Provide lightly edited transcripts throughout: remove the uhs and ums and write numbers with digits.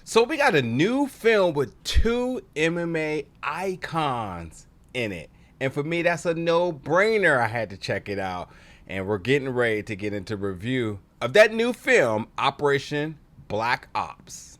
So we got a new film with two MMA icons in it. And for me, that's a no-brainer. I had to check it out. And we're getting ready to get into review of that new film, Operation Black Ops.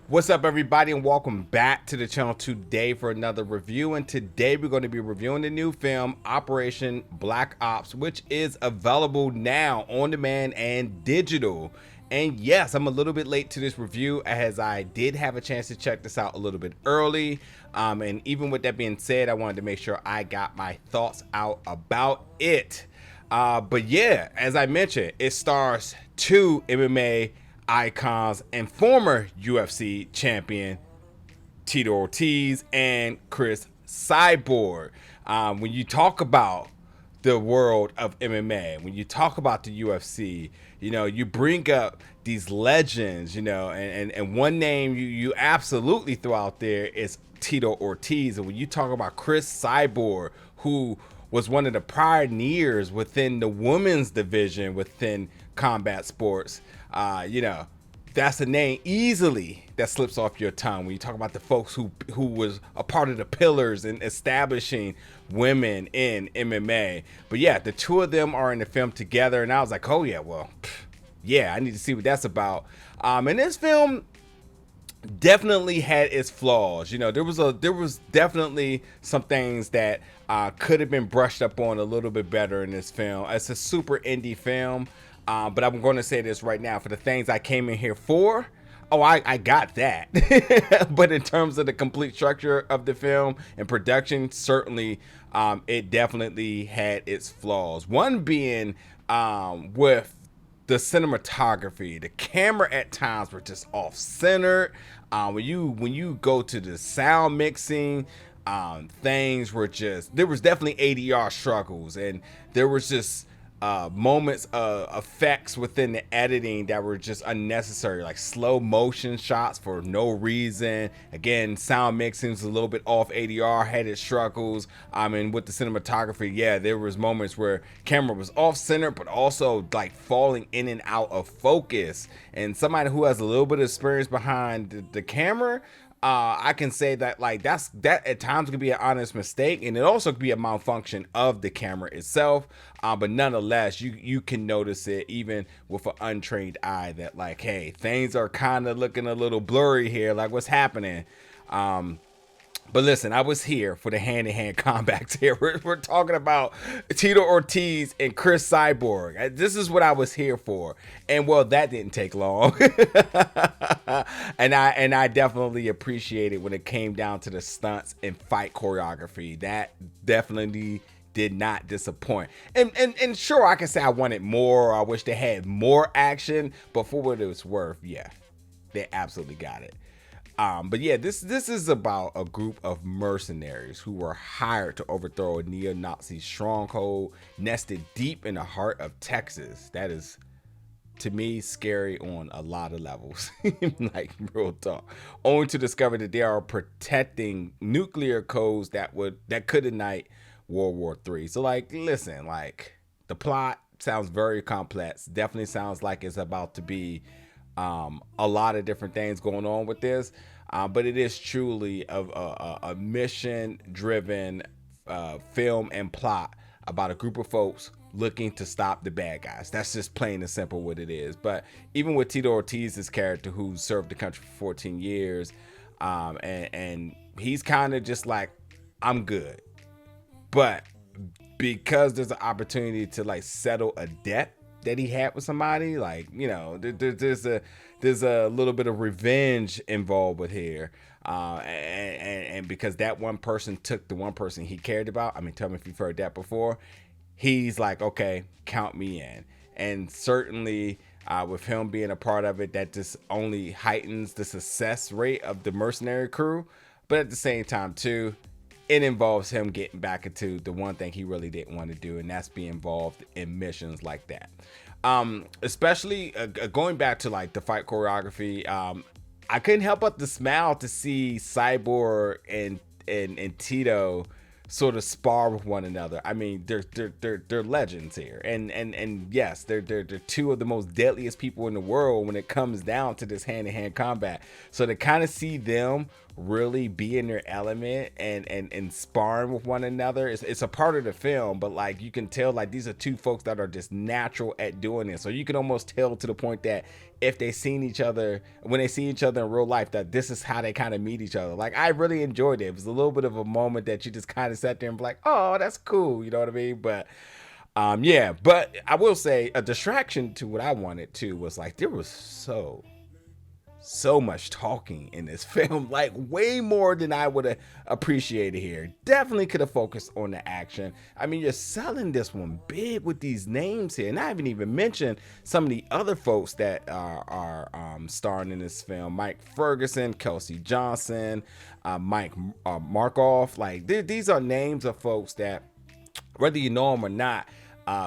What's up, everybody, and welcome back to the channel today for another review. And today we're going to be reviewing the new film Operation Black Ops, which is available now on demand and digital. And yes, I'm a little bit late to this review, as I did have a chance to check this out a little bit early. And even with that being said, I wanted to make sure I got my thoughts out about it. But yeah, as I mentioned, it stars two MMA icons and former UFC champion Tito Ortiz and Cris Cyborg. When you talk about the world of MMA, when you talk about the UFC, you know, you bring up these legends, you know, and one name you absolutely throw out there is Tito Ortiz. And when you talk about Cris Cyborg, who was one of the pioneers within the women's division within combat sports, you know, that's a name easily that slips off your tongue when you talk about the folks who was a part of the pillars in establishing women in MMA. But yeah, the two of them are in the film together, and I was like, oh yeah, well, yeah, I need to see what that's about. And this film definitely had its flaws. You know, there was definitely some things that could have been brushed up on a little bit better in this film. It's a super indie film. But I'm going to say this right now, for the things I came in here for, I got that. But in terms of the complete structure of the film and production, certainly it definitely had its flaws. One being with the cinematography. The camera at times were just off-centered. When you go to the sound mixing, things were just, there was definitely ADR struggles, and there was just moments of effects within the editing that were just unnecessary, like slow motion shots for no reason. Again, sound mixing was a little bit off. ADR had its struggles. And with the cinematography, yeah, there was moments where camera was off center, but also like falling in and out of focus. And somebody who has a little bit of experience behind the camera, I can say that that at times could be an honest mistake, and it also could be a malfunction of the camera itself. But nonetheless, you can notice it even with an untrained eye that, like, hey, things are kind of looking a little blurry here, like what's happening. But listen, I was here for the hand-to-hand combats here. We're talking about Tito Ortiz and Cris Cyborg. This is what I was here for. And well, that didn't take long. and I definitely appreciate it when it came down to the stunts and fight choreography. That definitely did not disappoint. And sure, I can say I wanted more. I wish they had more action, but for what it was worth, yeah, they absolutely got it. But yeah, this is about a group of mercenaries who were hired to overthrow a neo-Nazi stronghold nested deep in the heart of Texas. That is, to me, scary on a lot of levels. Like, real talk. Only to discover that they are protecting nuclear codes that could ignite World War III. So, like, listen, like, the plot sounds very complex. Definitely sounds like it's about to be a lot of different things going on with this, but it is truly a mission-driven film and plot about a group of folks looking to stop the bad guys. That's just plain and simple what it is. But even with Tito Ortiz's character, who served the country for 14 years, and he's kind of just like, I'm good. But because there's an opportunity to like settle a debt that he had with somebody, like, you know, there's a little bit of revenge involved with here, and because that one person took the one person he cared about. I mean, tell me if you've heard that before. He's like, okay, count me in. And certainly with him being a part of it, that just only heightens the success rate of the mercenary crew. But at the same time too, it involves him getting back into the one thing he really didn't want to do, and that's be involved in missions like that. Especially going back to like the fight choreography, I couldn't help but to smile to see Cyborg and Tito sort of spar with one another. I mean, they're legends here, and yes, they're two of the most deadliest people in the world when it comes down to this hand-to-hand combat. So to kind of see them really be in their element and sparring with one another, it's a part of the film, but like you can tell, like these are two folks that are just natural at doing this. So you can almost tell to the point that if they seen each other, when they see each other in real life, that this is how they kind of meet each other. Like I really enjoyed it. It was a little bit of a moment that you just kind of sat there and be like, oh, that's cool, you know what I mean? But yeah, but I will say a distraction to what I wanted to was like there was so much talking in this film, like way more than I would have appreciated here. Definitely could have focused on the action. I mean, you're selling this one big with these names here, and I haven't even mentioned some of the other folks that are starring in this film: Mike Ferguson, Kelsey Johnson, Mike Markoff. Like these are names of folks that, whether you know them or not,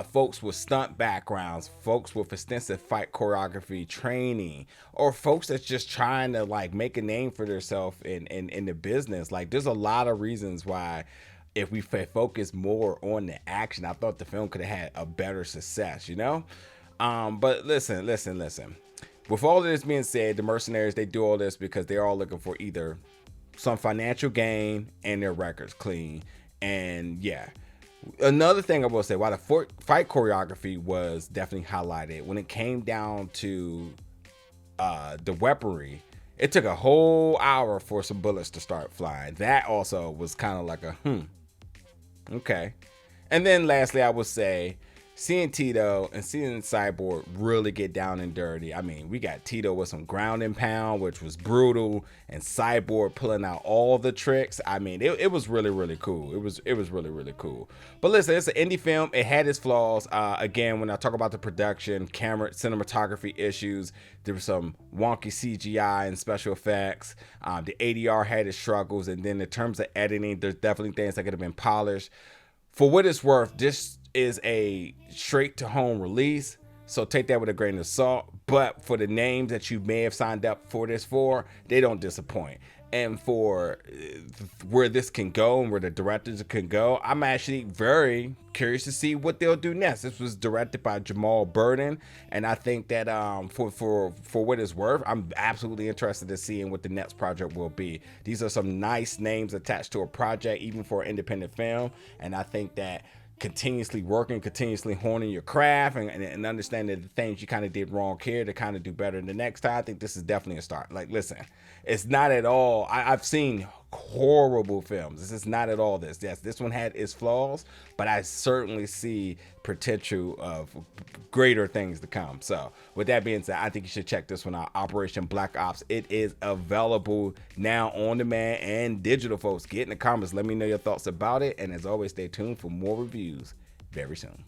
folks with stunt backgrounds, folks with extensive fight choreography training, or folks that's just trying to like make a name for themselves in the business. Like there's a lot of reasons why if we focus more on the action, I thought the film could have had a better success, you know? But listen. With all of this being said, the mercenaries, they do all this because they're all looking for either some financial gain and their records clean. And yeah. Another thing I will say, while the fight choreography was definitely highlighted, when it came down to the weaponry, it took a whole hour for some bullets to start flying. That also was kind of like a okay. And then lastly, I would say seeing Tito and seeing Cyborg really get down and dirty. I mean, we got Tito with some ground and pound, which was brutal, and Cyborg pulling out all the tricks. I mean, it was really cool. It was really cool. But listen, it's an indie film. It had its flaws. Again, when I talk about the production, camera, cinematography issues, there was some wonky CGI and special effects. The ADR had its struggles, and then in terms of editing, there's definitely things that could have been polished. For what it's worth, this is a straight to home release, so take that with a grain of salt. But for the names that you may have signed up for this for, they don't disappoint. And for where this can go and where the directors can go, I'm actually very curious to see what they'll do next. This was directed by Jamal Burden, and I think that for what it's worth, I'm absolutely interested in seeing what the next project will be. These are some nice names attached to a project, even for an independent film, and I think that continuously working, continuously honing your craft and understanding the things you kind of did wrong here to kind of do better the next time, I think this is definitely a start. Like, listen, it's not at all, I've seen horrible films. This is not at all this. Yes, this one had its flaws, but I certainly see potential of greater things to come. So with that being said, I think you should check this one out, Operation Black Ops. It is available now on demand and digital, folks. Get in the comments, let me know your thoughts about it, and as always, stay tuned for more reviews very soon.